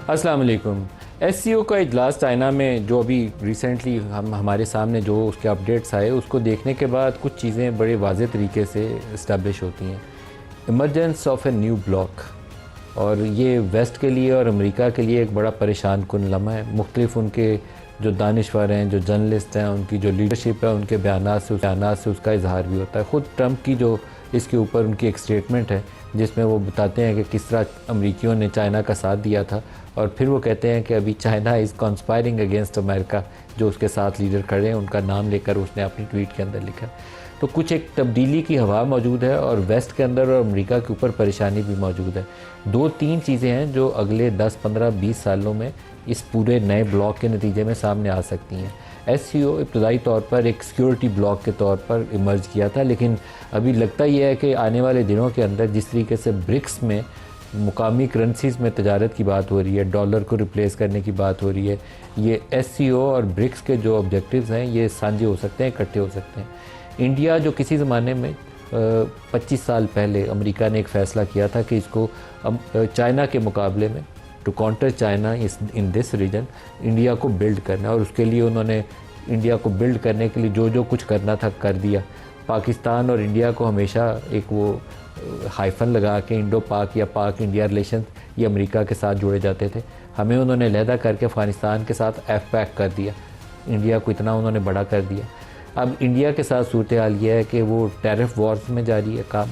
अस्सलाम वालेकुम। एससीओ का इजलास चाइना में जो अभी रिसेंटली हमारे सामने जो उसके अपडेट्स आए, उसको देखने के बाद कुछ चीज़ें बड़े वाज़े तरीके से इस्टेब्लिश होती हैं। Emergence of a new block, और ये वेस्ट के लिए और अमेरिका के लिए एक बड़ा परेशान कुन लम्हा है। मुख्तलिफ उनके जो दानिश्वर हैं, जो जर्नलिस्ट हैं, उनकी जो लीडरशिप है, उनके बयानात से उसका इजहार भी होता है। ख़ुद ट्रंप की जो इसके ऊपर उनकी एक स्टेटमेंट है जिसमें वो बताते हैं कि किस तरह अमरीकियों ने चाइना का साथ दिया था, और फिर वो कहते हैं कि अभी China is conspiring against America. जो उसके साथ लीडर खड़े हैं उनका नाम लेकर उसने अपनी ट्वीट के अंदर लिखा। तो कुछ एक तब्दीली की हवा मौजूद है, और वेस्ट के अंदर और अमेरिका के ऊपर परेशानी भी मौजूद है। दो तीन चीज़ें हैं जो अगले 10, 15, 20 सालों में इस पूरे नए ब्लॉक के नतीजे में सामने आ सकती हैं। एससीओ इब्तदाई तौर पर एक सिक्योरिटी ब्लॉक के तौर पर इमर्ज किया था, लेकिन अभी लगता ही है कि आने वाले दिनों के अंदर जिस तरीके से ब्रिक्स में मुकामी करेंसीज़ में तजारत की बात हो रही है, डॉलर को रिप्लेस करने की बात हो रही है, ये एससीओ और ब्रिक्स के जो ऑब्जेक्टिव्स हैं ये साझे हो सकते हैं, इकट्ठे हो सकते हैं। इंडिया जो किसी ज़माने में 25 साल पहले अमेरिका ने एक फ़ैसला किया था कि इसको चाइना के मुकाबले में to counter China in this region India को बिल्ड करना, और उसके लिए उन्होंने इंडिया को बिल्ड करने के लिए जो जो कुछ करना था कर दिया। पाकिस्तान और इंडिया को हमेशा एक वो हाइफन लगा के इंडो पाक या पाक इंडिया रिलेशन ये अमेरिका के साथ जुड़े जाते थे। हमें उन्होंने अलहदा करके अफ़गानिस्तान के साथ एफ पैक कर दिया, इंडिया को इतना उन्होंने बड़ा कर दिया। अब इंडिया के साथ सूरत हाल ये है कि वो टैरिफ वॉर्स में जारी है काम।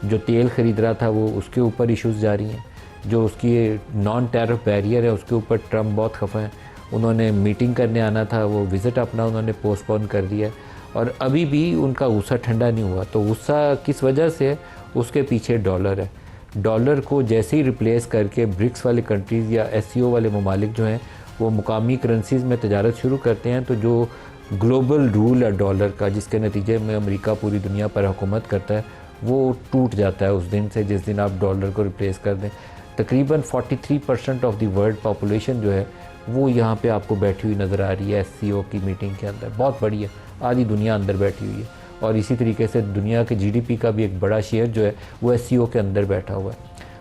जो तेल ख़रीद रहा था वो उसके ऊपर इश्यूज़ जारी हैं। जो उसकी नॉन टैरिफ बैरियर है उसके ऊपर ट्रंप बहुत खफा है। उन्होंने मीटिंग करने आना था, वो विज़िट अपना उन्होंने पोस्टपोन कर दिया, और अभी भी उनका गुस्सा ठंडा नहीं हुआ। तो गुस्सा किस वजह से है? उसके पीछे डॉलर है। डॉलर को जैसे ही रिप्लेस करके ब्रिक्स वाले कंट्रीज़ या एससीओ वाले ममालिक जो हैं वो मुकामी करेंसीज़ में तजारत शुरू करते हैं, तो जो ग्लोबल रूल है डॉलर का, जिसके नतीजे में अमेरिका पूरी दुनिया पर हुकूमत करता है, वो टूट जाता है उस दिन से जिस दिन आप डॉलर को रिप्लेस कर दें। तकरीबन 43% ऑफ द वर्ल्ड पॉपुलेशन जो है वो यहाँ पे आपको बैठी हुई नज़र आ रही है एससीओ की मीटिंग के अंदर। बहुत बड़ी है, आधी दुनिया अंदर बैठी हुई है, और इसी तरीके से दुनिया के जीडीपी का भी एक बड़ा शेयर जो है वो एससीओ के अंदर बैठा हुआ है।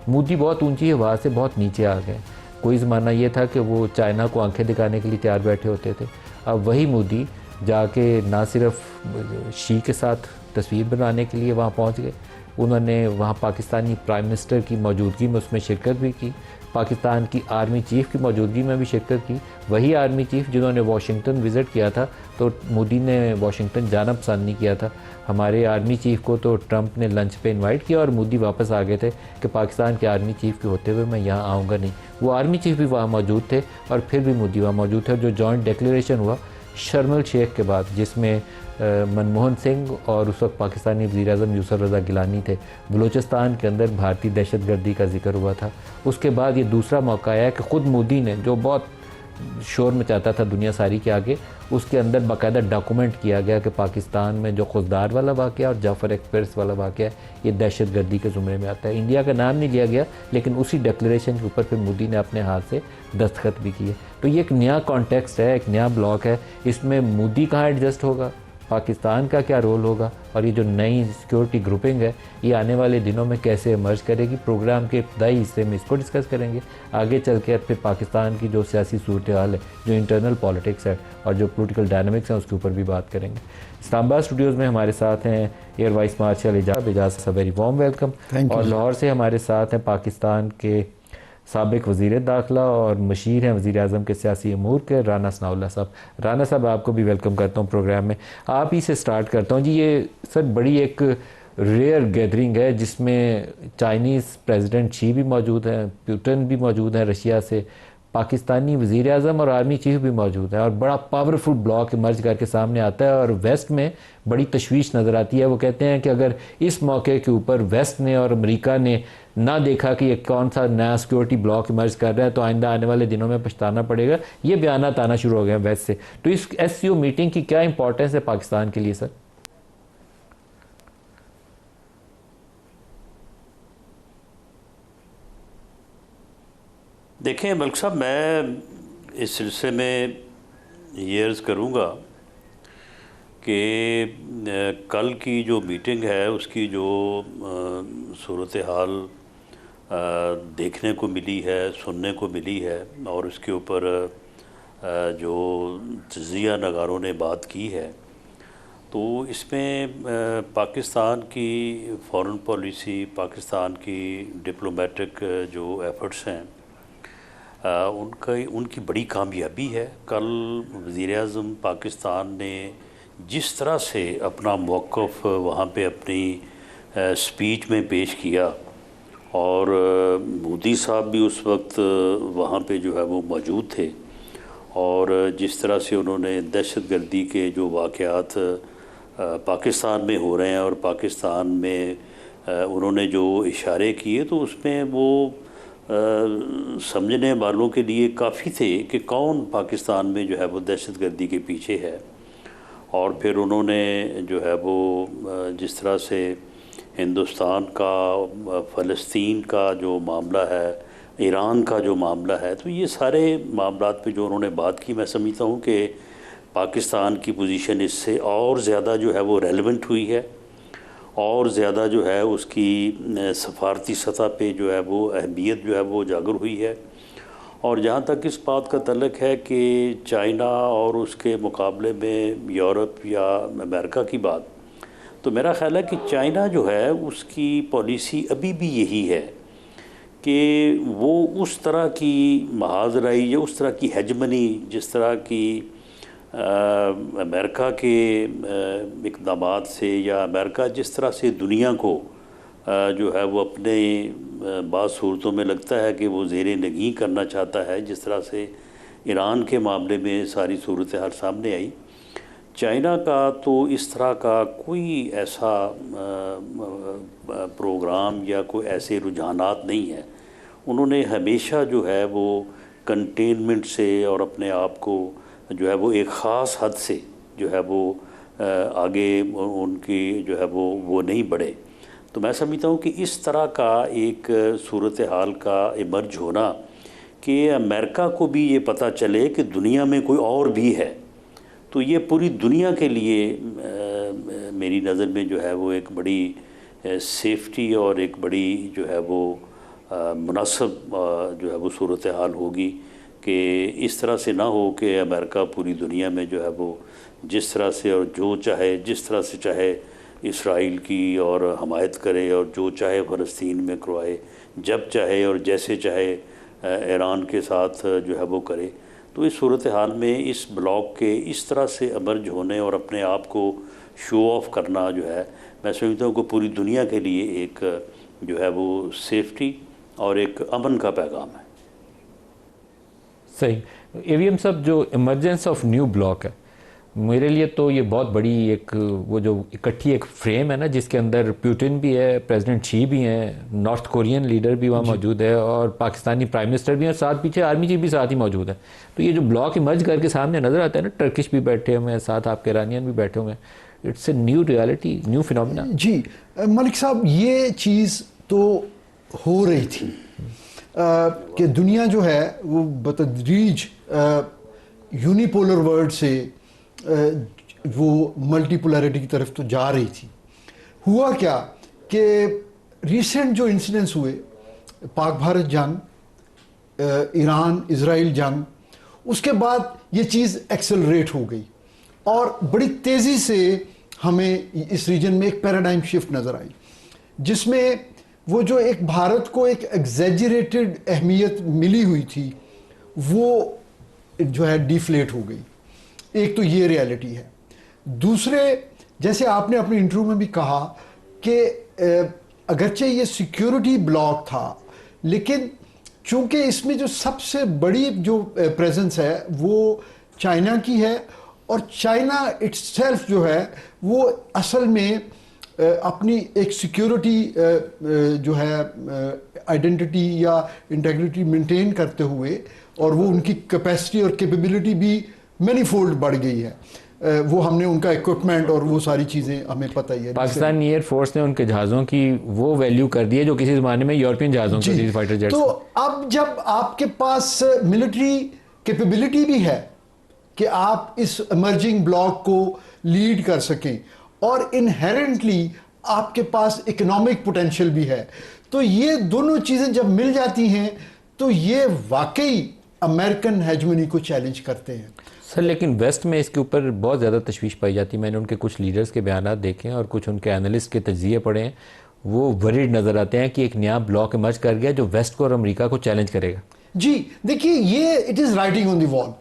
मोदी बहुत ऊंची हवा से बहुत नीचे आ गए। कोई ज़माना ये था कि वो चाइना को आंखें दिखाने के लिए तैयार बैठे होते थे, अब वही मोदी जाके ना सिर्फ शी के साथ तस्वीर बनाने के लिए वहाँ पहुँच गए, उन्होंने वहाँ पाकिस्तानी प्राइम मिनिस्टर की मौजूदगी में उसमें शिरकत भी की, पाकिस्तान की आर्मी चीफ़ की मौजूदगी में भी शिरकत की। वही आर्मी चीफ़ जिन्होंने वाशिंगटन विज़िट किया था, तो मोदी ने वाशिंगटन जाना पसंद नहीं किया था। हमारे आर्मी चीफ़ को तो ट्रंप ने लंच पे इनवाइट किया, और मोदी वापस आ गए थे कि पाकिस्तान के आर्मी चीफ़ के होते हुए मैं यहाँ आऊँगा नहीं। वो आर्मी चीफ़ भी वहाँ मौजूद थे, और फिर भी मोदी वहाँ मौजूद थे। और जो जॉइंट डिक्लेरेशन हुआ शर्म एल शेख के बाद, जिसमें मनमोहन सिंह और उस वक्त पाकिस्तानी वज़ीर-ए-आज़म यूसुफ रज़ा गिलानी थे, बलूचिस्तान के अंदर भारतीय दहशतगर्दी का जिक्र हुआ था। उसके बाद ये दूसरा मौका आया कि ख़ुद मोदी ने, जो बहुत शोर मचाता था दुनिया सारी के आगे, उसके अंदर बाकायदा डॉक्यूमेंट किया गया कि पाकिस्तान में जो खुजदार वाला वाक़या और जाफ़र एक्सप्रेस वाला वाक़या है ये दहशतगर्दी के ज़ुमरे में आता है। इंडिया का नाम नहीं लिया गया, लेकिन उसी डिक्लेरेशन के ऊपर फिर मोदी ने अपने हाथ से दस्तखत भी किए। तो ये एक नया कॉन्टेक्स्ट है, एक नया ब्लॉक है। इसमें मोदी कहाँ एडजस्ट होगा, पाकिस्तान का क्या रोल होगा, और ये जो नई सिक्योरिटी ग्रुपिंग है ये आने वाले दिनों में कैसे इमर्ज करेगी, प्रोग्राम के इब्तदाई हिस्से में इसको डिस्कस करेंगे। आगे चल के फिर पाकिस्तान की जो सियासी सूरत हाल है, जो इंटरनल पॉलिटिक्स है और जो पॉलिटिकल डायनामिक्स हैं, उसके ऊपर भी बात करेंगे। इस्लामाबाद स्टूडियोज़ में हमारे साथ हैं air vice marshal Ejaz, very warm welcome. और लाहौर से हमारे साथ हैं पाकिस्तान के साबिक वज़ीर दाखिला और मशीर हैं वज़ीर-ए-आज़म के सियासी अमूर के राना सनाउल्लाह साहब। राना साहब, आपको भी वेलकम करता हूँ प्रोग्राम में। आप ही से स्टार्ट करता हूँ जी। ये सर बड़ी एक रेयर गैदरिंग है जिसमें चाइनीज़ प्रेसिडेंट शी भी मौजूद हैं, पुतिन भी मौजूद हैं रशिया से, पाकिस्तानी वज़ीर-ए-आज़म और आर्मी चीफ भी मौजूद है, और बड़ा पावरफुल ब्लॉक इमर्ज करके सामने आता है। और वेस्ट में बड़ी तशवीश नज़र आती है। वो कहते हैं कि अगर इस मौके के ऊपर वेस्ट ने और अमेरिका ने ना देखा कि ये कौन सा नया सिक्योरिटी ब्लॉक इमर्ज कर रहा है, तो आइंदा आने वाले दिनों में पछताना पड़ेगा। ये बयानात आना शुरू हो गए हैं वेस्ट से। तो इस एससीओ मीटिंग की क्या इंपॉर्टेंस है पाकिस्तान के लिए सर? देखें मलिक साहब, मैं इस सिलसिले में ये अर्ज़ करूँगा कि कल की जो मीटिंग है उसकी जो सूरत हाल देखने को मिली है, सुनने को मिली है, और उसके ऊपर जो तजिया नगारों ने बात की है, तो इसमें पाकिस्तान की फॉरेन पॉलिसी, पाकिस्तान की डिप्लोमेटिक जो एफ़र्ट्स हैं, उनकी बड़ी कामयाबी है। कल वज़ीर-ए-आज़म पाकिस्तान ने जिस तरह से अपना मौक़िफ़ वहाँ पे अपनी स्पीच में पेश किया, और मोदी साहब भी उस वक्त वहाँ पे जो है वो मौजूद थे, और जिस तरह से उन्होंने दहशतगर्दी के जो वाक़यात पाकिस्तान में हो रहे हैं और पाकिस्तान में उन्होंने जो इशारे किए, तो उसमें वो समझने वालों के लिए काफ़ी थे कि कौन पाकिस्तान में जो है वो दहशतगर्दी के पीछे है। और फिर उन्होंने जो है वो जिस तरह से हिंदुस्तान का, फ़लस्तीन का जो मामला है, ईरान का जो मामला है, तो ये सारे मामलात पे जो उन्होंने बात की, मैं समझता हूँ कि पाकिस्तान की पोजीशन इससे और ज़्यादा जो है वो रेलेवेंट हुई है, और ज़्यादा जो है उसकी सफारती सतह पे जो है वो अहमियत जो है वो उजागर हुई है। और जहाँ तक इस बात का तल्लुक़ है कि चाइना और उसके मुकाबले में यूरोप या अमेरिका की बात, तो मेरा ख़्याल है कि चाइना जो है उसकी पॉलिसी अभी भी यही है कि वो उस तरह की महाजराई या उस तरह की हेजमनी, जिस तरह की अमेरिका के इक़दामात से, या अमेरिका जिस तरह से दुनिया को जो है वो अपने बाज़ सूरतों में लगता है कि वो ज़ेरे नगीं करना चाहता है, जिस तरह से ईरान के मामले में सारी सूरत हाल सामने आई, चाइना का तो इस तरह का कोई ऐसा प्रोग्राम या कोई ऐसे रुझानात नहीं है। उन्होंने हमेशा जो है वो कंटेनमेंट से और अपने आप को जो है वो एक ख़ास हद से जो है वो आगे उनकी जो है वो नहीं बढ़े। तो मैं समझता हूँ कि इस तरह का एक सूरत हाल का इमर्ज होना, कि अमेरिका को भी ये पता चले कि दुनिया में कोई और भी है, तो ये पूरी दुनिया के लिए मेरी नज़र में जो है वो एक बड़ी सेफ्टी और एक बड़ी जो है वो मुनासिब जो है वो सूरत हाल होगी, कि इस तरह से ना हो कि अमेरिका पूरी दुनिया में जो है वो जिस तरह से और जो चाहे, जिस तरह से चाहे इसराइल की और हमायत करे, और जो चाहे फ़लस्तीन में करवाए, जब चाहे और जैसे चाहे ईरान के साथ जो है वो करे। तो इस सूरत हाल में इस ब्लॉक के इस तरह से अमर्ज होने और अपने आप को शो ऑफ करना जो है, मैं समझता हूँ कि पूरी दुनिया के लिए एक जो है वो सेफ्टी और एक अमन का पैगाम है। सही। एवीएम साहब, जो इमरजेंस ऑफ न्यू ब्लॉक है, मेरे लिए तो ये बहुत बड़ी एक वो जो इकट्ठी एक फ्रेम है ना, जिसके अंदर पुतिन भी है, प्रेसिडेंट शी भी हैं, नॉर्थ कोरियन लीडर भी वहाँ मौजूद है, और पाकिस्तानी प्राइम मिनिस्टर भी हैं, साथ पीछे आर्मी चीफ भी साथ ही मौजूद है। तो ये जो ब्लॉक इमर्ज करके सामने नज़र आता है ना, टर्किश भी बैठे हुए हैं, साथ आपके ईरानियन भी बैठे हुए हैं, it's a new reality, new phenomena. जी मलिक साहब, ये चीज़ तो हो रही थी कि दुनिया जो है वो बतदरीज यूनिपोलर वर्ल्ड से वो मल्टीपोलैरिटी की तरफ तो जा रही थी। हुआ क्या कि रिसेंट जो इंसिडेंट्स हुए, पाक भारत जंग, ईरान इजराइल जंग, उसके बाद ये चीज़ एक्सेलरेट हो गई और बड़ी तेज़ी से हमें इस रीजन में एक पैराडाइम शिफ्ट नज़र आई, जिसमें वो जो एक भारत को एक एग्जैजरेटेड अहमियत मिली हुई थी वो जो है डिफ्लेट हो गई। एक तो ये रियलिटी है। दूसरे, जैसे आपने अपने इंटरव्यू में भी कहा कि अगरचे ये सिक्योरिटी ब्लॉक था, लेकिन चूंकि इसमें जो सबसे बड़ी जो प्रेजेंस है वो चाइना की है, और चाइना इट्सेल्फ जो है वो असल में अपनी एक सिक्योरिटी जो है आइडेंटिटी या इंटेग्रिटी मेंटेन करते हुए, और वो उनकी कैपेसिटी और कैपेबिलिटी भी मैनीफोल्ड बढ़ गई है। वो हमने उनका इक्विपमेंट और वो सारी चीज़ें हमें पता ही है। पाकिस्तानी एयरफोर्स ने उनके जहाज़ों की वो वैल्यू कर दी है जो किसी ज़माने में यूरोपियन जहाज़ों की थी, फाइटर जेट्स। तो अब जब आपके पास मिलिट्री कैपेबिलिटी भी है कि आप इस इमर्जिंग ब्लॉक को लीड कर सकें, और इनहेरेंटली आपके पास इकोनॉमिक पोटेंशियल भी है, तो ये दोनों चीज़ें जब मिल जाती हैं तो ये वाकई अमेरिकन हेजमनी को चैलेंज करते हैं। सर लेकिन वेस्ट में इसके ऊपर बहुत ज़्यादा तशवीश पाई जाती है। मैंने उनके कुछ लीडर्स के बयान देखे हैं और कुछ उनके एनालिस्ट के तजिए पढ़े हैं। वो वरीड नज़र आते हैं कि एक नया ब्लॉक इमर्ज कर गया जो वेस्ट को और अमेरिका को चैलेंज करेगा। जी देखिए, ये it is writing on the wall.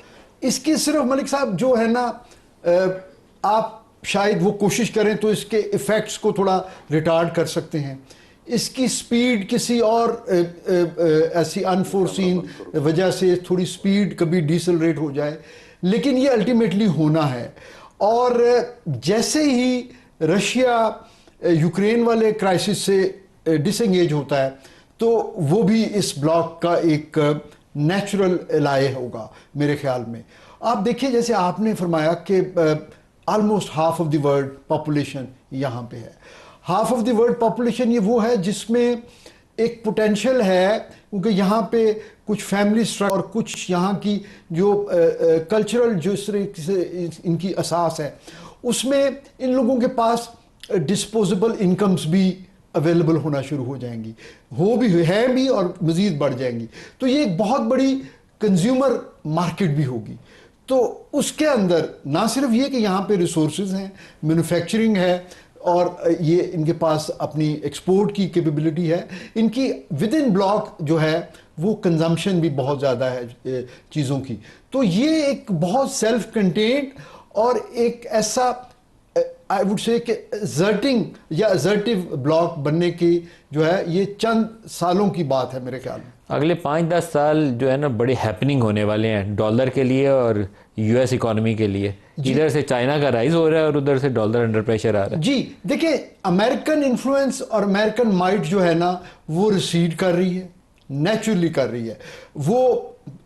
इसके सिर्फ मलिक साहब जो है ना, आप शायद वो कोशिश करें तो इसके इफ़ेक्ट्स को थोड़ा रिटार्ड कर सकते हैं। इसकी स्पीड किसी और ऐसी अनफोर्सीन वजह से थोड़ी स्पीड कभी डिसलरेट हो जाए, लेकिन ये अल्टीमेटली होना है। और जैसे ही रशिया यूक्रेन वाले क्राइसिस से डिसएंगेज होता है तो वो भी इस ब्लॉक का एक नेचुरल एलाय होगा मेरे ख्याल में। आप देखिए, जैसे आपने फरमाया कि almost half of the world population यहाँ पे है। Half of the world population ये वो है जिसमें एक पोटेंशियल है, क्योंकि यहाँ पे कुछ फैमिली स्ट्रक्चर और कुछ यहाँ की जो कल्चरल जो इस तरीके से इनकी असास है, उसमें इन लोगों के पास डिस्पोजेबल इनकम्स भी अवेलेबल होना शुरू हो जाएंगी, हो भी है भी और मज़ीद बढ़ जाएंगी। तो ये एक बहुत बड़ी कंज्यूमर मार्केट भी होगी। तो उसके अंदर ना सिर्फ ये कि यहाँ पे रिसोर्सेज हैं, मैन्युफैक्चरिंग है और ये इनके पास अपनी एक्सपोर्ट की कैपेबिलिटी है, इनकी विद इन ब्लॉक जो है वो कंजम्पशन भी बहुत ज़्यादा है चीज़ों की। तो ये एक बहुत सेल्फ कंटेन्ड और एक ऐसा आई वुड से कि एजर्टिंग या एजर्टिव ब्लॉक बनने की जो है ये चंद सालों की बात है मेरे ख्याल में। अगले 5-10 साल जो है ना बड़े हैपनिंग होने वाले हैं डॉलर के लिए और यूएस इकोनॉमी के लिए। इधर से चाइना का राइज हो रहा है और उधर से डॉलर अंडर प्रेशर आ रहा है। जी देखिए, अमेरिकन इन्फ्लुएंस और अमेरिकन माइट जो है ना वो रिसीड कर रही है, नेचुरली कर रही है। वो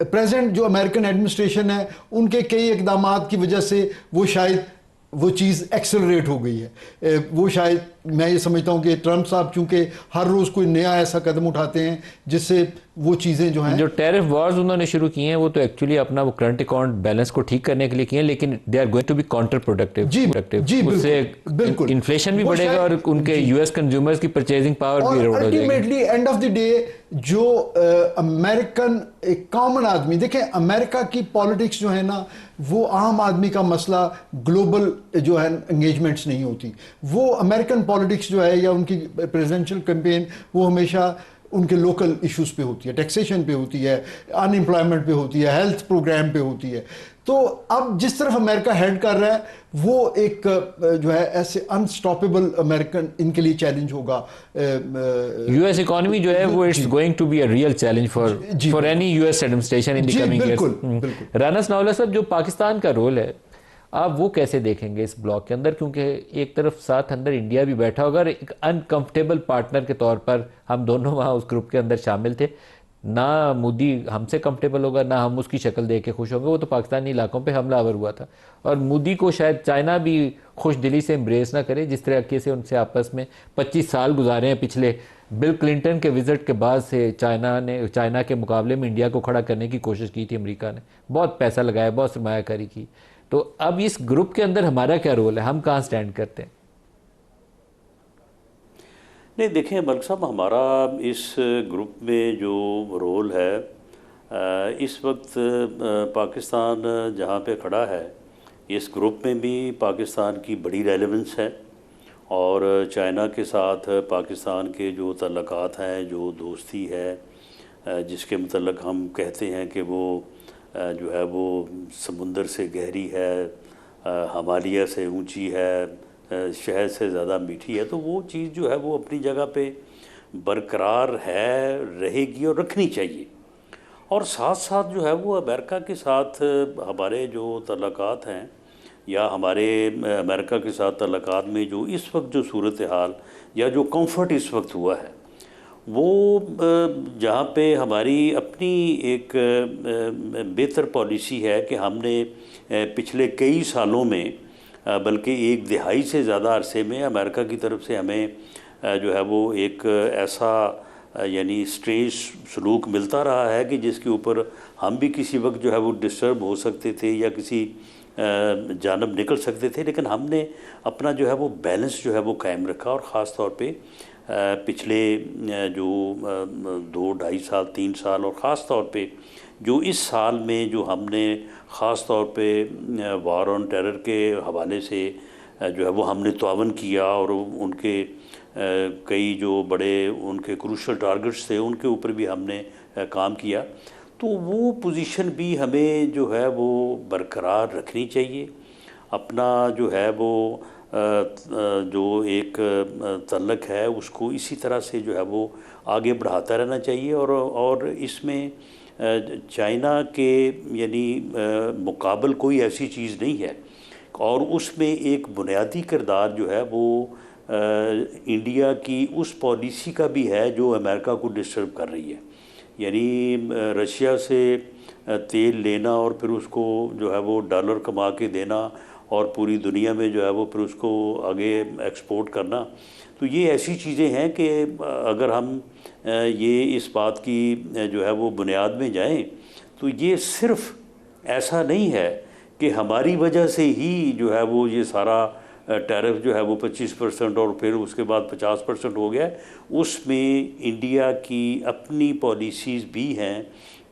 प्रेजेंट जो अमेरिकन एडमिनिस्ट्रेशन है उनके कई इकदामात की वजह से वो शायद वो चीज़ एक्सेलरेट हो गई है। वो शायद मैं ये समझता हूँ कि ट्रंप साहब चूँकि हर रोज़ कोई नया ऐसा कदम उठाते हैं जिससे वो चीज़ें जो हैं, जो टैरिफ वॉर्स उन्होंने शुरू किए हैं वो तो एक्चुअली अपना वो करंट अकाउंट बैलेंस को ठीक करने के लिए किए हैं, लेकिन they are going to be counterproductive. जी उससे बिल्कुल इन्फ्लेशन भी बढ़ेगा और उनके यूएस कंज्यूमर्स की परचेजिंग पावर भी इरोड हो जाएगी। Ultimately end of the day जो अमेरिकन एक कॉमन आदमी, देखें अमेरिका की पॉलिटिक्स जो है ना वो आम आदमी का मसला ग्लोबल जो है एंगेजमेंट्स नहीं होती। वो अमेरिकन पॉलिटिक्स जो है या उनकी प्रेसिडेंशियल कैंपेन वो हमेशा उनके लोकल इश्यूज पे होती है, टैक्सेशन पे होती है, अनएम्प्लॉयमेंट पे होती है, हेल्थ प्रोग्राम पे होती है। तो अब जिस तरफ अमेरिका हेड कर रहा है वो एक जो है ऐसे अनस्टॉपेबल अमेरिकन इनके लिए चैलेंज होगा। यूएस इकोनॉमी जो है वो it's going to be a real challenge for any US administration in the coming years. Rana Sanaullah sahab, जो पाकिस्तान का रोल है आप वो कैसे देखेंगे इस ब्लॉक के अंदर, क्योंकि एक तरफ साथ अंदर इंडिया भी बैठा होगा और एक अनकंफर्टेबल पार्टनर के तौर पर हम दोनों वहाँ उस ग्रुप के अंदर शामिल थे। ना मोदी हमसे कंफर्टेबल होगा ना हम उसकी शक्ल देख के खुश होंगे। वो तो पाकिस्तानी इलाकों पे हमलावर हुआ था और मोदी को शायद चाइना भी खुश दिली से एम्ब्रेस ना करे जिस तरीके से उनसे आपस में 25 साल गुजारे हैं। पिछले बिल क्लिंटन के विजिट के बाद से चाइना के मुकाबले में इंडिया को खड़ा करने की कोशिश की थी अमेरिका ने, बहुत पैसा लगाया, बहुत सरमायाकारी की। तो अब इस ग्रुप के अंदर हमारा क्या रोल है, हम कहाँ स्टैंड करते हैं? नहीं देखिए मलिक साहब, हमारा इस ग्रुप में जो रोल है इस वक्त पाकिस्तान जहाँ पे खड़ा है इस ग्रुप में भी पाकिस्तान की बड़ी रेलेवेंस है और चाइना के साथ पाकिस्तान के जो तल्लुकात हैं, जो दोस्ती है जिसके मतलब हम कहते हैं कि वो जो है वो समुंदर से गहरी है, हिमालय से ऊंची है, शहद से ज़्यादा मीठी है, तो वो चीज़ जो है वो अपनी जगह पे बरकरार है, रहेगी और रखनी चाहिए। और साथ साथ जो है वो अमेरिका के साथ हमारे जो तल्लुकात हैं या हमारे अमेरिका के साथ तल्लुकात में जो इस वक्त जो सूरत हाल या जो कंफर्ट इस वक्त हुआ है वो जहाँ पे हमारी अपनी एक बेहतर पॉलिसी है कि हमने पिछले कई सालों में बल्कि एक दिहाई से ज़्यादा अरसे में अमेरिका की तरफ से हमें जो है वो एक ऐसा यानी स्ट्रेंज सलूक मिलता रहा है कि जिसके ऊपर हम भी किसी वक्त जो है वो डिस्टर्ब हो सकते थे या किसी जानब निकल सकते थे, लेकिन हमने अपना जो है वो बैलेंस जो है वो कायम रखा और ख़ास तौर पे पिछले जो 2-2.5 साल 3 साल और ख़ास तौर पे जो इस साल में जो हमने ख़ास तौर पे वार ऑन टेरर के हवाले से जो है वो हमने तावन किया और उनके कई जो बड़े उनके क्रूशल टारगेट्स थे उनके ऊपर भी हमने काम किया, तो वो पोजीशन भी हमें जो है वो बरकरार रखनी चाहिए। अपना जो है वो जो एक तल्लक है उसको इसी तरह से जो है वो आगे बढ़ाता रहना चाहिए। और इसमें चाइना के यानी मुकाबल कोई ऐसी चीज़ नहीं है, और उसमें एक बुनियादी किरदार जो है वो इंडिया की उस पॉलिसी का भी है जो अमेरिका को डिस्टर्ब कर रही है। यानी रशिया से तेल लेना और फिर उसको जो है वो डॉलर कमा के देना और पूरी दुनिया में जो है वो फिर उसको आगे एक्सपोर्ट करना, तो ये ऐसी चीज़ें हैं कि अगर हम ये इस बात की जो है वो बुनियाद में जाएं तो ये सिर्फ़ ऐसा नहीं है कि हमारी वजह से ही जो है वो ये सारा टैरिफ जो है वो 25% और फिर उसके बाद 50% हो गया। उसमें इंडिया की अपनी पॉलिसीज़ भी हैं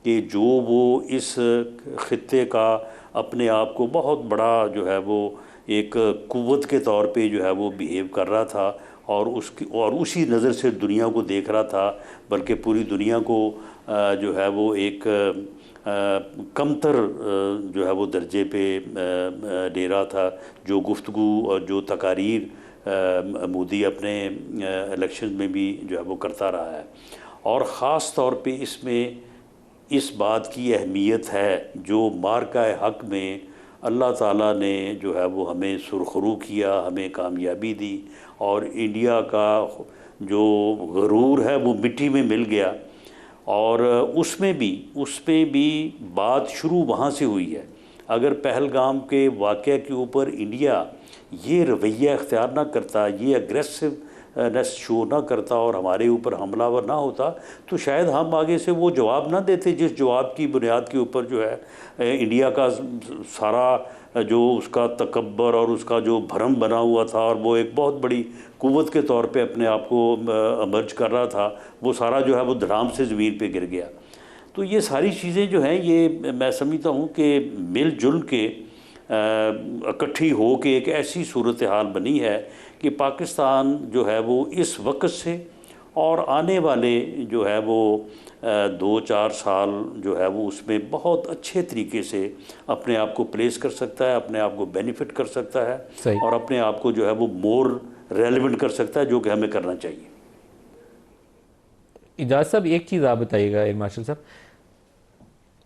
कि जो वो इस खित्ते का अपने आप को बहुत बड़ा जो है वो एक कुव्वत के तौर पे जो है वो बिहेव कर रहा था और उसी नज़र से दुनिया को देख रहा था, बल्कि पूरी दुनिया को जो है वो एक कमतर जो है वो दर्जे पे ले रहा था। जो गुफ्तगू और जो तकारीर मोदी अपने इलेक्शन में भी जो है वो करता रहा है, और ख़ास तौर पे इसमें इस बात की अहमियत है जो मार्का हक़ में अल्लाह ताला ने जो है वो हमें सुरखरू किया, हमें कामयाबी दी, और इंडिया का जो गरूर है वो मिट्टी में मिल गया। और उसमें भी बात शुरू वहाँ से हुई है। अगर पहलगाम के वाक़या के ऊपर इंडिया ये रवैया इख्तियार ना करता, ये अग्रेसिवनेस शो ना करता और हमारे ऊपर हमलावर ना होता, तो शायद हम आगे से वो जवाब ना देते जिस जवाब की बुनियाद के ऊपर जो है इंडिया का सारा जो उसका तकब्बर और उसका जो भरम बना हुआ था और वो एक बहुत बड़ी कुव्वत के तौर पे अपने आप को अमर्ज कर रहा था, वो सारा जो है वो धड़ाम से ज़मीन पे गिर गया। तो ये सारी चीज़ें जो हैं ये मैं समझता हूँ कि मिलजुल के इकट्ठी हो के एक ऐसी सूरत हाल बनी है कि पाकिस्तान जो है वो इस वक्त से और आने वाले जो है वो 2-4 साल जो है वो उसमें बहुत अच्छे तरीके से अपने आप को प्लेस कर सकता है, अपने आप को बेनिफिट कर सकता है और अपने आप को जो है वो मोर रेलेवेंट कर सकता है, जो कि हमें करना चाहिए। इजाज़ साहब, एक चीज़ आप बताइएगा एयर मार्शल साहब,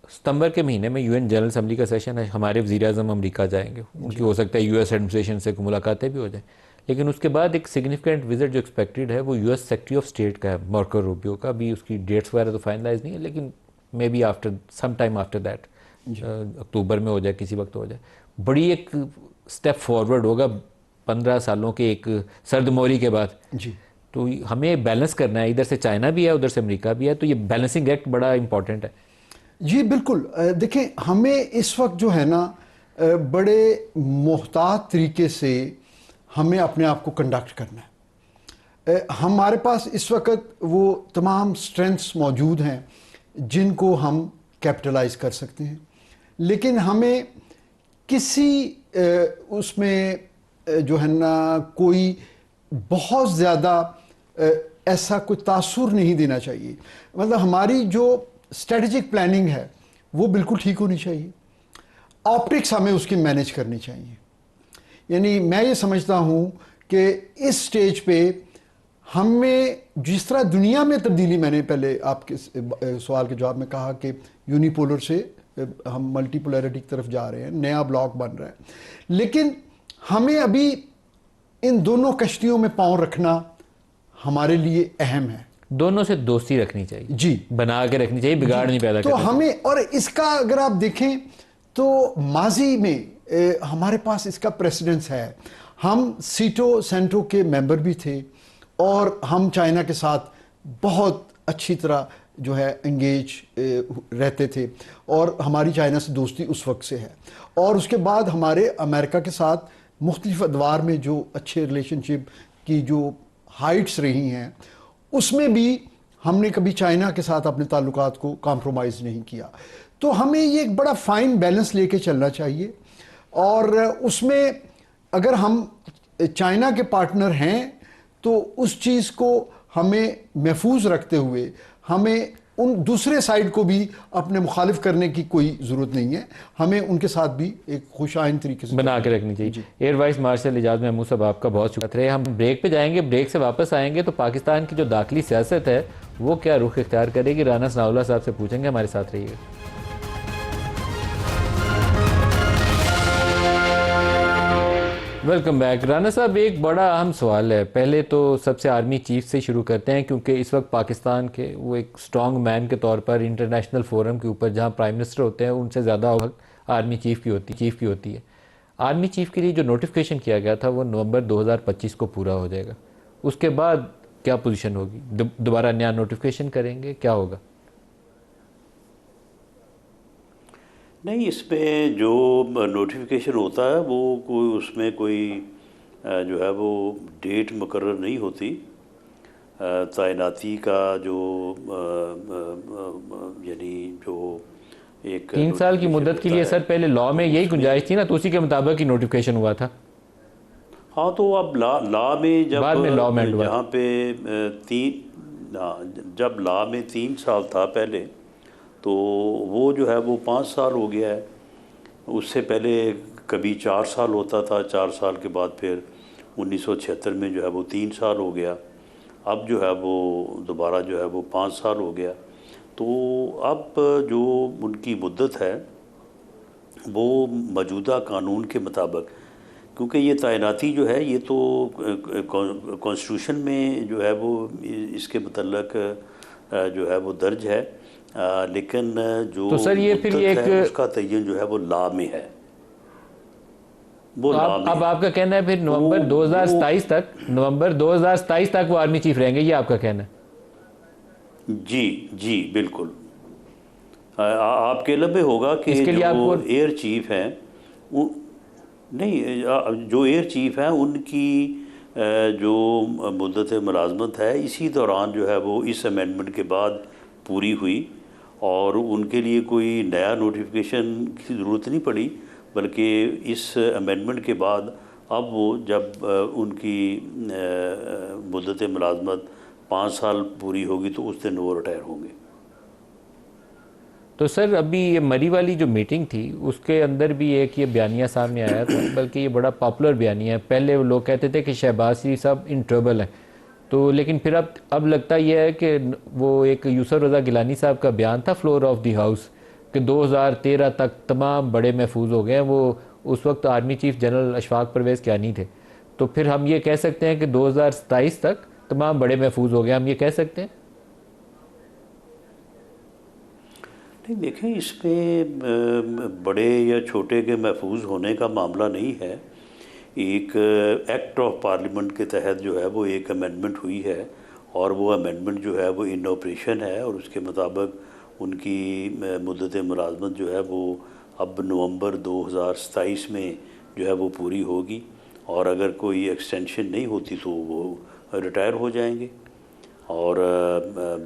सितंबर के महीने में यूएन जनरल असम्बली का सेशन है, हमारे वज़ीर-ए-आज़म अमेरिका जाएंगे, उनकी हो सकता है यूएस एडमिनिस्ट्रेशन से मुलाकातें भी हो जाएं, लेकिन उसके बाद एक सिग्निफिकेंट विजिट जो एक्सपेक्टेड है वो यूएस सेक्रेटरी ऑफ स्टेट का है, मार्को रूबियो का। भी उसकी डेट्स वगैरह तो फाइनलाइज नहीं है, लेकिन may be after some time after that, October में हो जाए, किसी वक्त हो जाए। बड़ी एक स्टेप फॉरवर्ड होगा 15 सालों के एक सर्दमोरी के बाद जी। तो हमें बैलेंस करना है, इधर से चाइना भी है उधर से अमेरिका भी है, तो ये बैलेंसिंग एक्ट बड़ा इंपॉर्टेंट है। जी बिल्कुल। देखें, हमें इस वक्त जो है ना बड़े मोहतात तरीके से हमें अपने आप को कंडक्ट करना है। हमारे पास इस वक्त वो तमाम स्ट्रेंथ्स मौजूद हैं जिनको हम कैपिटलाइज कर सकते हैं, लेकिन हमें किसी उसमें जो है ना कोई बहुत ज़्यादा ऐसा कोई तासुर नहीं देना चाहिए। मतलब हमारी जो स्ट्रेटजिक प्लानिंग है वो बिल्कुल ठीक होनी चाहिए, ऑप्टिक्स हमें उसकी मैनेज करनी चाहिए। यानी मैं ये समझता हूँ कि इस स्टेज पे हमें जिस तरह दुनिया में तब्दीली, मैंने पहले आपके सवाल के जवाब में कहा कि यूनिपोलर से हम मल्टीपोलैरिटी की तरफ जा रहे हैं, नया ब्लॉक बन रहा है, लेकिन हमें अभी इन दोनों कश्तियों में पाँव रखना हमारे लिए अहम है। दोनों से दोस्ती रखनी चाहिए जी, बना के रखनी चाहिए, बिगाड़ नहीं पैदा तो करना हमें। और इसका अगर आप देखें तो माजी में हमारे पास इसका प्रेसिडेंस है। हम सीटो सेंटो के मेंबर भी थे और हम चाइना के साथ बहुत अच्छी तरह जो है एंगेज रहते थे और हमारी चाइना से दोस्ती उस वक्त से है। और उसके बाद हमारे अमेरिका के साथ मुख्तलिफ अदवार में जो अच्छे रिलेशनशिप की जो हाइट्स रही हैं, उसमें भी हमने कभी चाइना के साथ अपने ताल्लुकात को कॉम्प्रोमाइज़ नहीं किया। तो हमें ये एक बड़ा फाइन बैलेंस लेके चलना चाहिए, और उसमें अगर हम चाइना के पार्टनर हैं तो उस चीज़ को हमें महफूज रखते हुए हमें उन दूसरे साइड को भी अपने मुखालिफ करने की कोई ज़रूरत नहीं है। हमें उनके साथ भी एक खुशाइन तरीके से बना के रखनी चाहिए। Air vice marshal Ijaz Mahmood sahab, आपका बहुत शुक्रिया। हम ब्रेक पे जाएंगे, ब्रेक से वापस आएंगे तो पाकिस्तान की जो दाखिली सियासत है वो क्या रुख इख्तियार करेगी, राना सनाउल्लाह साहब से पूछेंगे। हमारे साथ रहिएगा। Welcome back. राना साहब, एक बड़ा अहम सवाल है। पहले तो सबसे आर्मी चीफ से शुरू करते हैं, क्योंकि इस वक्त पाकिस्तान के वो एक स्ट्रॉन्ग मैन के तौर पर इंटरनेशनल फोरम के ऊपर जहां प्राइम मिनिस्टर होते हैं उनसे ज़्यादा वक्त आर्मी चीफ की होती है। आर्मी चीफ के लिए जो नोटिफिकेशन किया गया था वो नवंबर 2025 को पूरा हो जाएगा। उसके बाद क्या पोजीशन होगी? दोबारा नया नोटिफिकेशन करेंगे, क्या होगा? नहीं, इसमें जो नोटिफिकेशन होता है वो कोई उसमें कोई जो है वो डेट मुकर्रर नहीं होती। तैनाती का जो यानी जो एक 3 साल की मुद्दत के लिए सर पहले लॉ में यही गुंजाइश थी ना, तो उसी के मुताबिक ही नोटिफिकेशन हुआ था। हाँ, तो अब लॉ में जब बाद में लॉ में जहाँ पे जब लॉ में 3 साल था पहले, तो वो जो है वो 5 साल हो गया है। उससे पहले कभी 4 साल होता था, 4 साल के बाद फिर 1976 में जो है वो 3 साल हो गया। अब जो है वो दोबारा जो है वो 5 साल हो गया। तो अब जो उनकी मुद्दत है वो मौजूदा कानून के मुताबिक, क्योंकि ये तैनाती जो है ये तो कॉन्स्टिट्यूशन में जो है वो इसके मतलब जो है वो दर्ज है, लेकिन जो तो सर ये फिर एक उसका तयन जो है वो लॉ में है। वो तो लॉ में अब आपका कहना है फिर नवंबर 2027 तक वो आर्मी चीफ रहेंगे, ये आपका कहना है? जी जी बिल्कुल। आपके लबे होगा कि जो एयर चीफ हैं वो नहीं, जो एयर चीफ हैं उनकी जो मुद्दत मुलाजमत है इसी दौरान जो है वो इस अमेंडमेंट के बाद पूरी हुई, और उनके लिए कोई नया नोटिफिकेशन की ज़रूरत नहीं पड़ी, बल्कि इस अमेंडमेंट के बाद अब वो जब उनकी मुद्दत मुलाजमत 5 साल पूरी होगी तो उस दिन वो रिटायर होंगे। तो सर अभी ये मरी वाली जो मीटिंग थी उसके अंदर भी एक ये बयानिया सामने आया था, बल्कि ये बड़ा पॉपुलर बयानिया है। पहले वो लोग कहते थे कि शहबाज शरीफ साहब इन ट्रबल हैं, तो लेकिन फिर अब लगता यह है कि वो एक यूसुफ रज़ा गिलानी साहब का बयान था फ्लोर ऑफ द हाउस कि 2013 तक तमाम बड़े महफूज हो गए हैं। वो उस वक्त army chief general Ashfaq Parvez Kayani थे। तो फिर हम ये कह सकते हैं कि 2027 तक तमाम बड़े महफूज हो गए, हम ये कह सकते हैं? नहीं, देखें, इसमें बड़े या छोटे के महफूज होने का मामला नहीं है। एक एक्ट ऑफ पार्लियामेंट के तहत जो है वो एक अमेंडमेंट हुई है, और वो अमेंडमेंट जो है वो इन ऑपरेशन है, और उसके मुताबिक उनकी मुद्दत मुलाजमत जो है वो अब नवंबर 2027 में जो है वो पूरी होगी, और अगर कोई एक्सटेंशन नहीं होती तो वो रिटायर हो जाएंगे। और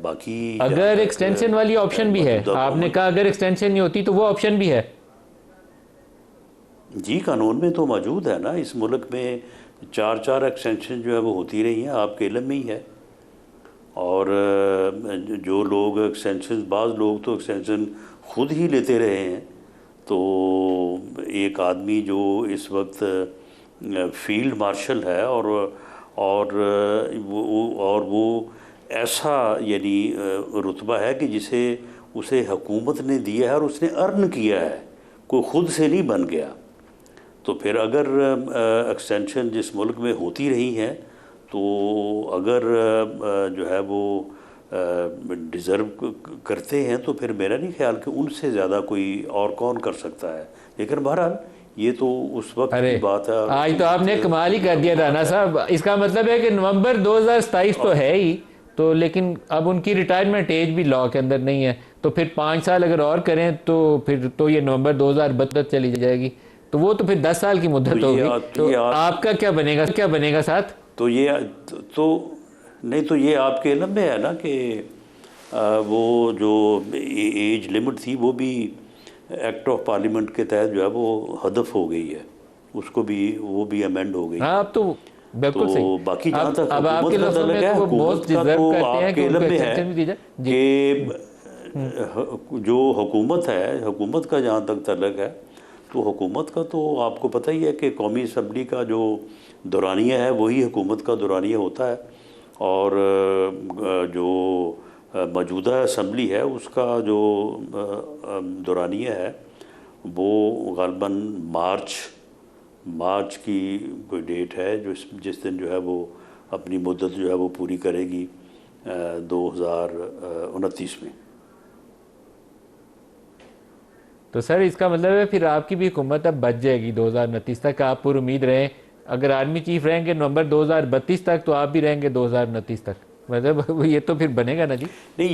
बाकी अगर एक्सटेंशन वाली ऑप्शन भी है, आपने कहा अगर एक्सटेंशन नहीं होती तो वो ऑप्शन भी है? जी, कानून में तो मौजूद है ना। इस मुल्क में 4 एक्सटेंशन जो है वो होती रही हैं, आपके इल्म में ही है। और जो लोग एक्सटेंशन, बाज़ लोग तो एक्सटेंशन खुद ही लेते रहे हैं। तो एक आदमी जो इस वक्त फील्ड मार्शल है और वो ऐसा यानी रुतबा है कि जिसे उसे हुकूमत ने दिया है और उसने अर्न किया है, कोई ख़ुद से नहीं बन गया। तो फिर अगर एक्सटेंशन जिस मुल्क में होती रही हैं, तो अगर जो है वो डिज़र्व करते हैं तो फिर मेरा नहीं ख्याल कि उनसे ज़्यादा कोई और कौन कर सकता है। लेकिन बहरहाल ये तो उस वक्त की बात है। आज तो आपने कमाल ही कर दिया राना साहब। इसका मतलब है कि नवंबर 2027 तो है ही, तो लेकिन अब उनकी रिटायरमेंट एज भी लॉ के अंदर नहीं है, तो फिर 5 साल अगर और करें तो फिर तो ये नवंबर 2032 चली जाएगी, तो वो तो फिर 10 साल की मुद्दत होगी। तो आपका क्या बनेगा साथ? तो ये तो नहीं, तो ये आपके इल्म में है ना कि वो जो एज लिमिट थी वो भी एक्ट ऑफ पार्लियामेंट के तहत जो है वो हदफ हो गई है, उसको भी वो भी अमेंड हो गई। हाँ, अब तो बिल्कुल तो सही। बाकी जहाँ तक अब आपके हुकूमत का लफ्ज़ों में तल्लुक है, तो वो हुकूमत मोस्ट का डिजर्व तो करते हैं कि आपके उनको इल्म में है एक्सेप्शन भी दी जाए जी। कि जो हुकूमत है, हुकूमत का जहाँ तक तल्लुक है, तो हुकूमत का तो आपको पता ही है कि कौमी असम्बली का जो दौरानिया है वही हुकूमत का दौरानिया होता है, और जो मौजूदा असम्बली है उसका जो दौरानिया है वो गलबन मार्च की कोई डेट है जो जिस दिन जो है वो अपनी मुद्दत जो है वो पूरी करेगी 2029 में। तो सर इसका मतलब है फिर आपकी भी हुकूमत अब बच जाएगी 2029 तक, आप पूरी उम्मीद रहें। अगर आर्मी चीफ रहेंगे नवंबर 2032 तक, तो आप भी रहेंगे 2029 तक, मतलब ये तो फिर बनेगा ना जी। नहीं,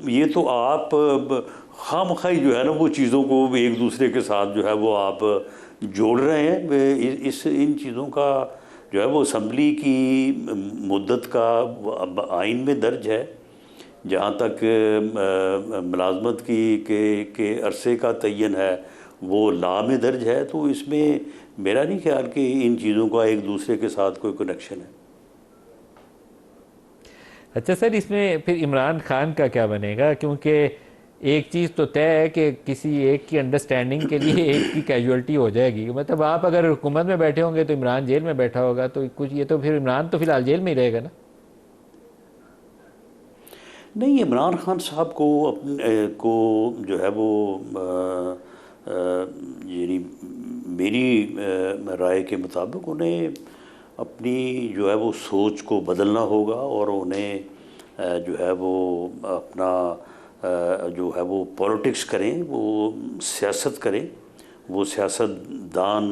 ये तो आप खामखाई जो है ना वो चीज़ों को एक दूसरे के साथ जो है वो आप जोड़ रहे हैं। इस इन चीज़ों का जो है वो असम्बली की मुद्दत का आइन में दर्ज है, जहाँ तक मुलाजमत के अरसे का तयन है वो लॉ में दर्ज है। तो इसमें मेरा नहीं ख्याल कि इन चीज़ों का एक दूसरे के साथ कोई कनेक्शन है। अच्छा सर, इसमें फिर इमरान खान का क्या बनेगा? क्योंकि एक चीज़ तो तय है कि किसी एक की अंडरस्टैंडिंग के लिए एक की कैजुअलिटी हो जाएगी। मतलब आप अगर हुकूमत में बैठे होंगे तो इमरान जेल में बैठा होगा, तो कुछ ये तो फिर इमरान तो फिलहाल जेल में ही रहेगा ना। नहीं, इमरान खान साहब को अपने को जो है वो यानी मेरी राय के मुताबिक उन्हें अपनी जो है वो सोच को बदलना होगा, और उन्हें जो है वो अपना जो है वो पॉलिटिक्स करें, वो सियासत करें। वो सियासतदान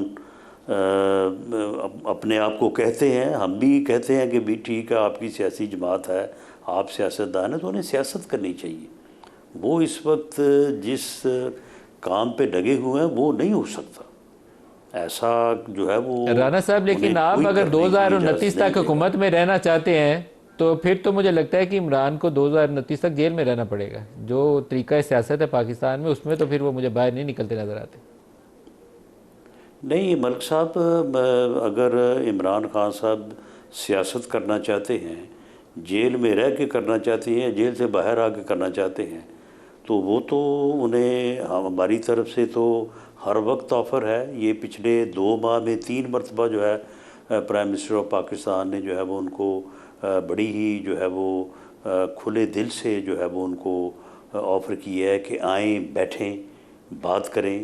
अपने आप को कहते हैं, हम भी कहते हैं कि भी ठीक है आपकी सियासी जमात है, आप सियासतदान हैं, तो उन्हें सियासत करनी चाहिए। वो इस वक्त जिस काम पे लगे हुए हैं वो नहीं हो सकता ऐसा जो है वो राना साहब, लेकिन आप अगर 2029 तक हुकूमत में रहना चाहते हैं तो फिर तो मुझे लगता है कि इमरान को 2029 तक जेल में रहना पड़ेगा। जो तरीका सियासत है पाकिस्तान में, उसमें तो फिर वो मुझे बाहर नहीं निकलते नज़र आते। नहीं मलिक साहब, अगर इमरान खान साहब सियासत करना चाहते हैं, जेल में रह के करना चाहते हैं, जेल से बाहर आके करना चाहते हैं, तो वो तो उन्हें हमारी तरफ से तो हर वक्त ऑफ़र है। ये पिछले 2 माह में 3 मरतबा जो है प्राइम मिनिस्टर ऑफ पाकिस्तान ने जो है वो उनको बड़ी ही जो है वो खुले दिल से जो है वो उनको ऑफ़र किया है कि आएँ, बैठें, बात करें।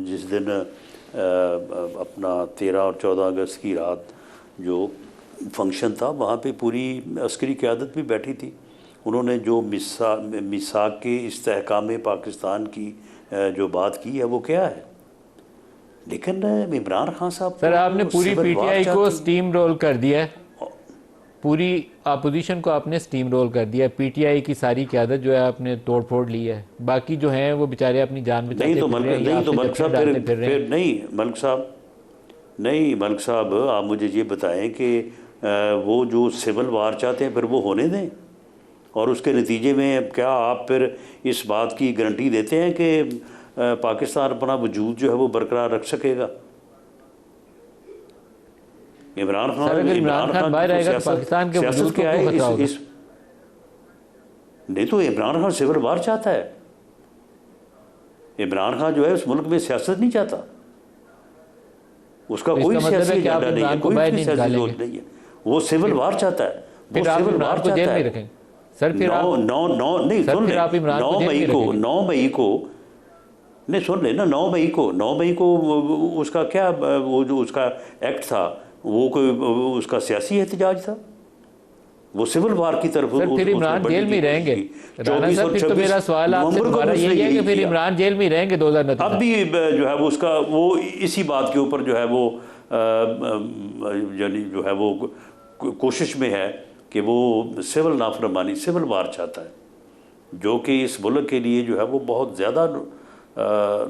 जिस दिन अपना 13 और 14 अगस्त की रात जो फंक्शन था वहाँ पे पूरी अस्करी क़यादत भी बैठी थी। उन्होंने जो मिसाक के इस्तेहकाम पाकिस्तान की जो बात की है वो क्या है। लेकिन इमरान खान साहब, सर आपने पूरी पीटीआई को स्टीम रोल कर दिया है, पूरी अपोजिशन को आपने स्टीम रोल कर दिया। पीटीआई की सारी क़यादत जो है आपने तोड़ फोड़ ली है, बाकी जो हैं वो बेचारे अपनी जान बचाते नहीं तो फिर रहे हैं, नहीं तो मलिक साहब फिर नहीं मलिक साहब, आप मुझे ये बताएं कि वो जो सिविल वार चाहते हैं फिर वो होने दें, और उसके नतीजे में क्या आप फिर इस बात की गारंटी देते हैं कि पाकिस्तान अपना वजूद जो है वो बरकरार रख सकेगा? इमरान खान बाहर आएगा तो पाकिस्तान के वजूद को क्यों खतरा होगा? नहीं तो इमरान खान सिविल वार चाहता है। इमरान खान जो है उस मुल्क में सियासत नहीं चाहता, उसका कोई सियासी एजेंडा नहीं है, कोई सियासी सोच नहीं है, वो सिविल वार चाहता है। फिर आप इमरान को जेल में रखेंगे सर? फिर आप 9 मई को नहीं, सुन ले ना, 9 मई को उसका क्या, वो जो उसका एक्ट था वो कोई उसका सियासी एहतजाज था, वो सिविल वार की तरफ। सर फिर इमरान जेल में रहेंगे राना साहब? फिर तो मेरा सवाल आपसे दोबारा यही है कि फिर इमरान जेल में रहेंगे 2029? अब भी जो है वो उसका वो इसी बात के ऊपर जो है वो यानी जो है वो कोशिश में है कि वो सिविल नाफरमानी, सिविल वार चाहता है, जो कि इस मुल्क के लिए जो है वो बहुत ज़्यादा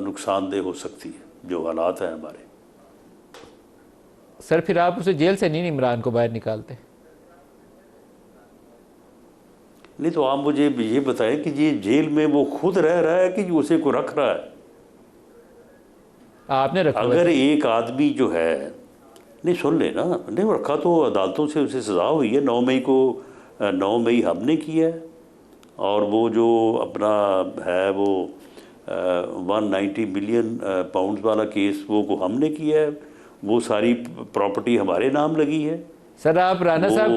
नुकसानदेह हो सकती है, जो हालात हैं हमारे। सर फिर आप उसे जेल से नहीं इमरान को बाहर निकालते? नहीं तो आप मुझे ये बताएं कि ये जेल में वो खुद रह रहा है कि उसे को रख रहा है? आपने रखा हुआ है अगर सर। एक आदमी जो है, नहीं सुन लेना, नहीं रखा तो अदालतों से उसे सज़ा हुई है। 9 मई को 9 मई हमने किया है, और वो जो अपना है वो 190 मिलियन पाउंड्स वाला केस वो को हमने किया है। वो सारी प्रॉपर्टी हमारे नाम लगी है। सर आप राना वो, साहब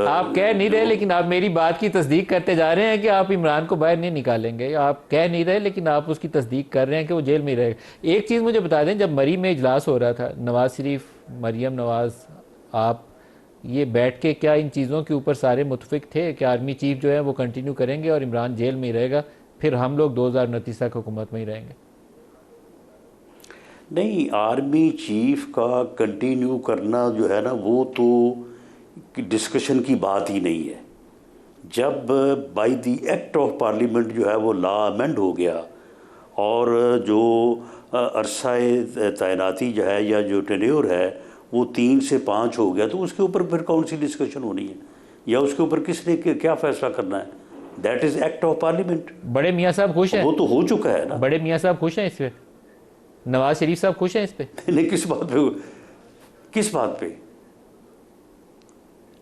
आप कह नहीं रहे, जो- लेकिन आप मेरी बात की तस्दीक करते जा रहे हैं कि आप इमरान को बाहर नहीं निकालेंगे। आप कह नहीं रहे, लेकिन आप उसकी तस्दीक कर रहे हैं कि वो जेल में ही रहेगा। एक चीज़ मुझे बता दें, जब मरी में इजलास हो रहा था, नवाज शरीफ, मरियम नवाज, आप ये बैठ के क्या इन चीज़ों के ऊपर सारे मुतफिक थे कि आर्मी चीफ जो है वो कंटिन्यू करेंगे और इमरान जेल में ही रहेगा, फिर हम लोग 2029 तक हुकूमत में ही रहेंगे? नहीं, आर्मी चीफ का कंटिन्यू करना जो है ना, वो तो डिस्कशन की बात ही नहीं है। जब by the act of parliament जो है वो लॉ अमेंड हो गया, और जो अरसाए तैनाती जो है या जो टेन्योर है वो 3 से 5 हो गया, तो उसके ऊपर फिर कौन सी डिस्कशन होनी है, या उसके ऊपर किसने क्या फैसला करना है? That is act of parliament. बड़े मियाँ साहब खुश हैं? वो तो हो चुका है ना। बड़े मियाँ साहब खुश हैं इस पे? नवाज शरीफ साहब खुश हैं इस पे? नहीं, किस बात पे? किस बात पे?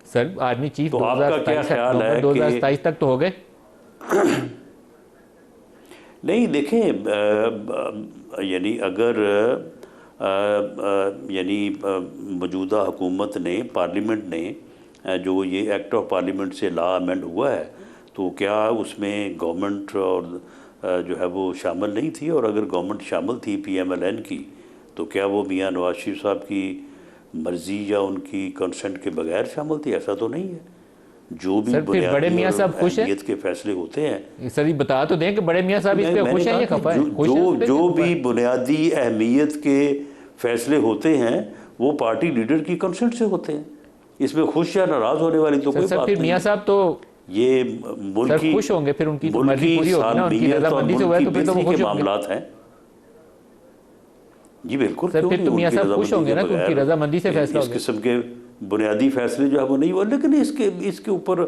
सर आर्मी चीफ तो आपका क्या ख्याल है कि 2027 तक तो हो गए। नहीं देखें, यानी अगर यानी मौजूदा हुकूमत ने, पार्लियामेंट ने जो ये एक्ट ऑफ पार्लियामेंट से लॉ अमेंड हुआ है, तो क्या उसमें गवर्नमेंट और जो है वो शामिल नहीं थी? और अगर गवर्नमेंट शामिल थी PMLN की, तो क्या वो मियां नवाज शरीफ साहब की मर्ज़ी या उनकी कंसेंट के बगैर शामिल थी? ऐसा तो नहीं है। जो भी सर फिर बड़े मियाँ साहब खुश हैं? अहमियत के फैसले होते हैं, सर ये बता तो दें कि बड़े मियाँ साहब इस पे खुश हैं या खफा हैं? खुश हैं इस पे जो या खफा भी हैं? बुनियादी अहमियत के फैसले होते हैं वो पार्टी लीडर की कंसेंट से होते हैं। इसमें खुश या नाराज़ होने वाली तो कोई सर बात फिर नहीं मियाँ है। साहब तो ये मुल्क सर की खुश होंगे, फिर उनकी तो मुल्क मर्जी की पूरी होगी ना, उनकी सालमियत और रजामंदी से मुल्क हुआ है की तो फिर तो वो बेहतरी खुश के होंगे। मामलात हैं। जी बिल्कुल, सर क्यों फिर नहीं? तो मियाँ उनकी साहब खुश रजामंदी होंगे के ना कि उनकी बगैर रजामंदी से फैसला हो इस गया। किस्म के बुनियादी फैसले जो है वो नहीं हुआ। लेकिन इसके ऊपर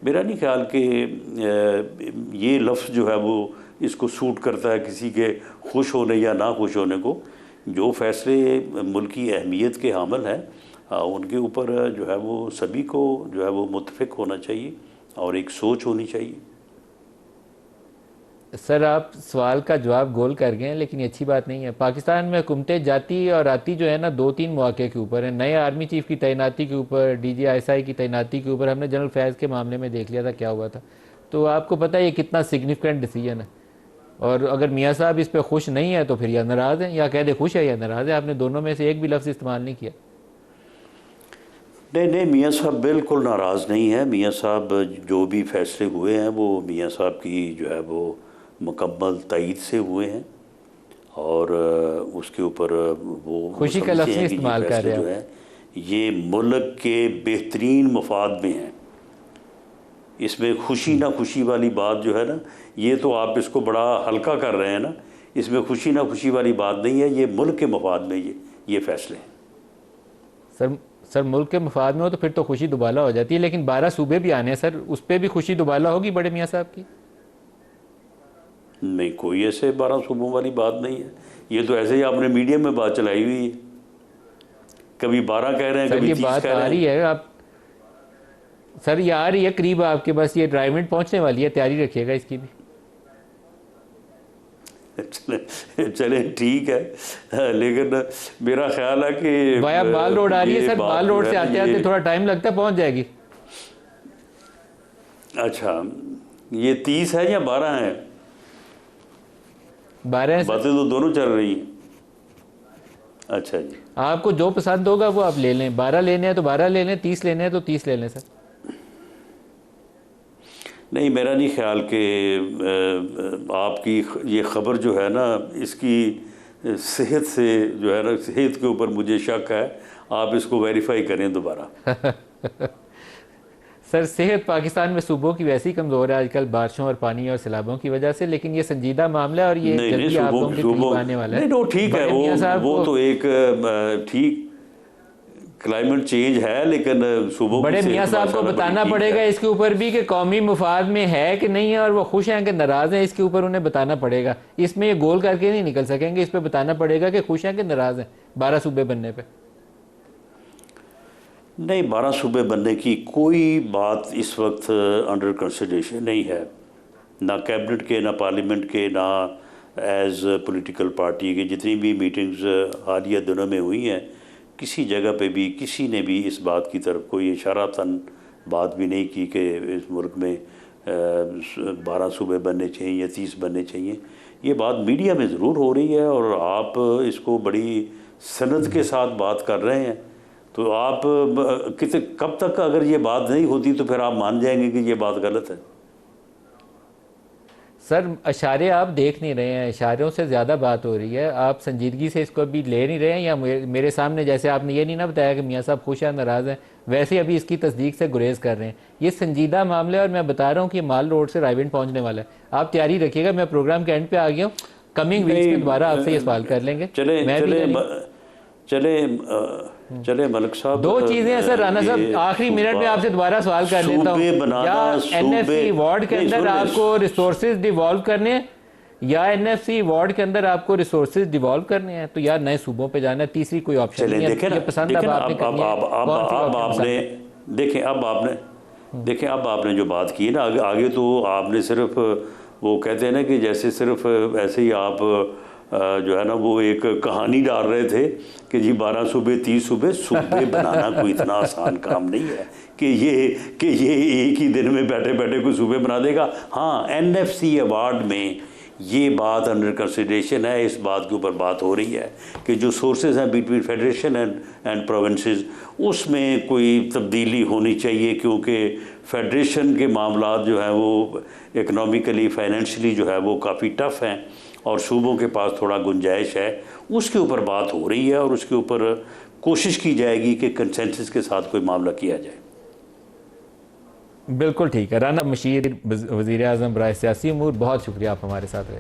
मेरा नहीं ख्याल कि ये लफ्ज़ जो है वो इसको सूट करता है किसी के खुश होने या ना खुश होने को। जो फैसले मुल्क की अहमियत के हामिल हैं, उनके ऊपर जो है वो सभी को जो है वो मुत्तफिक होना चाहिए और एक सोच होनी चाहिए। सर आप सवाल का जवाब गोल कर गए हैं, लेकिन ये अच्छी बात नहीं है। पाकिस्तान में हुकूमतें जाती और आती जो है ना 2-3 मौके के ऊपर है। नए आर्मी चीफ की तैनाती के ऊपर, DGISI की तैनाती के ऊपर, हमने जनरल फैज़ के मामले में देख लिया था क्या हुआ था। तो आपको पता है ये कितना सिग्निफिकेंट डिसीजन है। और अगर मियाँ साहब इस पर खुश नहीं है तो फिर या नाराज़ हैं, या कह दे खुश है या नाराज़ है। आपने दोनों में से एक भी लफ्ज़ इस्तेमाल नहीं किया। नहीं, मियाँ साहब बिल्कुल नाराज़ नहीं है। मियाँ साहब जो भी फैसले हुए हैं वो मियाँ साहब की जो है वो मुकम्मल तईद से हुए हैं, और उसके ऊपर वो खुशी का समझते लफ्ज़ हैं नहीं कि ये इस्तेमाल कर फैसले रहे जो है ये मुल्क के बेहतरीन मफाद में हैं। इसमें खुशी ना खुशी वाली बात जो है ना, ये तो आप इसको बड़ा हल्का कर रहे हैं ना। इसमें खुशी ना खुशी वाली बात नहीं है, ये मुल्क के मफाद में ये फैसले हैं। सर मुल्क के मफाद में हो तो फिर तो खुशी दुबाला हो जाती है, लेकिन 12 सूबे भी आने हैं सर, उस पर भी खुशी दुबाला होगी बड़े मियाँ साहब की? नहीं, कोई ऐसे 12 सूबों वाली बात नहीं है। ये तो ऐसे ही आपने मीडिया में बात चलाई हुई है। कभी 12 कह रहे हैं, सर कभी ये 30 बात कह आ रहे रही हैं। है, आप सर ये आ रही है करीब आपके, बस ये ड्राइविंग पहुंचने वाली है, तैयारी रखिएगा इसकी भी। चले ठीक है, लेकिन मेरा ख्याल है कि वाया माल रोड आ रही है ये सर, बात माल रोड जो से है आते आते थोड़ा टाइम लगता है, पहुंच जाएगी। अच्छा, ये 30 है या 12 है? 12 है सर। बातें तो दोनों चल रही हैं। अच्छा जी, आपको जो पसंद होगा वो आप ले लें। 12 लेने हैं तो 12 ले लें, 30 लेने हैं तो 30 ले लें सर। नहीं, मेरा नहीं ख्याल कि आपकी ये ख़बर जो है ना, इसकी सेहत से जो है ना, सेहत के ऊपर मुझे शक है। आप इसको वेरीफाई करें दोबारा। सर सेहत पाकिस्तान में सूबों की वैसी कमज़ोर है आजकल, बारिशों और पानी और सैलाबों की वजह से, लेकिन ये संजीदा मामला है और ये नहीं, जल्दी आप लोगों के करीब आने वाला है। नहीं, तो ठीक है, बड़े मियां साहब वो को तो एक ठीक क्लाइमेट चेंज है, लेकिन सूबों बड़े की मियाँ सेहत साहब को माशाल्लाह बताना बड़ी ठीक पड़ेगा है। इसके ऊपर भी कि कौमी मुफाद में है कि नहीं है, और वो खुश हैं कि नाराज़ हैं, इसके ऊपर उन्हें बताना पड़ेगा। इसमें ये गोल करके नहीं निकल सकेंगे, इस पर बताना पड़ेगा कि खुश हैं कि नाराज़ हैं 12 सूबे बनने पे। नहीं, 12 सूबे बनने की कोई बात इस वक्त अंडर कंसिडरेशन नहीं है, ना कैबिनेट के, ना पार्लियामेंट के, ना एज पॉलिटिकल पार्टी के। जितनी भी मीटिंग्स हालिया दिनों में हुई हैं, किसी जगह पे भी किसी ने भी इस बात की तरफ कोई इशारातन बात भी नहीं की कि इस मुल्क में 12 सूबे बनने चाहिए या 30 बनने चाहिए। ये बात मीडिया में ज़रूर हो रही है और आप इसको बड़ी सनद के साथ बात कर रहे हैं। तो आप कितने कब तक अगर ये बात नहीं होती तो फिर आप मान जाएंगे कि ये बात गलत है? सर इशारे आप देख नहीं रहे हैं, इशारों से ज़्यादा बात हो रही है, आप संजीदगी से इसको अभी ले नहीं रहे हैं। या मेरे सामने जैसे आपने ये नहीं ना बताया कि मियाँ साहब खुश हैं नाराज़ हैं, वैसे ही अभी इसकी तस्दीक से गुरेज कर रहे हैं। ये संजीदा मामला है और मैं बता रहा हूँ कि माल रोड से रायविंड पहुँचने वाला है। आप तैयारी रखिएगा, मैं प्रोग्राम के एंड पे आ गया हूँ, कमिंग वीक्स में दोबारा आपसे ये सवाल कर लेंगे। चले मलिक साहब, दो चीजें हैं सर, राना साहब आखिरी मिनट में आपसे दोबारा सवाल कर लेता हूँ। क्या एनएफसी वार्ड के अंदर आपको रिसोर्सेज डिवॉल्व करने हैं, या एनएफसी वार्ड के अंदर आपको रिसोर्सेज डिवॉल्व करने हैं, तो यार नए सूबों पे जाना है, तीसरी कोई ऑप्शन नहीं है। ये पसंद अब आपने जो बात की ना, आगे तो आपने सिर्फ वो कहते हैं ना कि जैसे सिर्फ ऐसे ही आप जो है ना वो एक कहानी डाल रहे थे कि जी 12 सूबे 30 सूबे बनाना कोई इतना आसान काम नहीं है कि ये एक ही दिन में बैठे बैठे कोई सूबे बना देगा। हाँ, एनएफसी अवार्ड में ये बात अंडर कंसिडरेशन है, इस बात के ऊपर बात हो रही है कि जो सोर्सेज हैं बिटवीन फेडरेशन एंड प्रोविंसेस, उसमें कोई तब्दीली होनी चाहिए, क्योंकि फेडरेशन के मामला जो हैं वो इकनॉमिकली फाइनेंशियली जो है वो काफ़ी टफ़ हैं और सूबों के पास थोड़ा गुंजाइश है। उसके ऊपर बात हो रही है और उसके ऊपर कोशिश की जाएगी कि कंसेंसस के साथ कोई मामला किया जाए। बिल्कुल ठीक है। राना मशीर, वज़ीर-ए-आज़म बराए सियासी उमूर, बहुत शुक्रिया आप हमारे साथ रहे।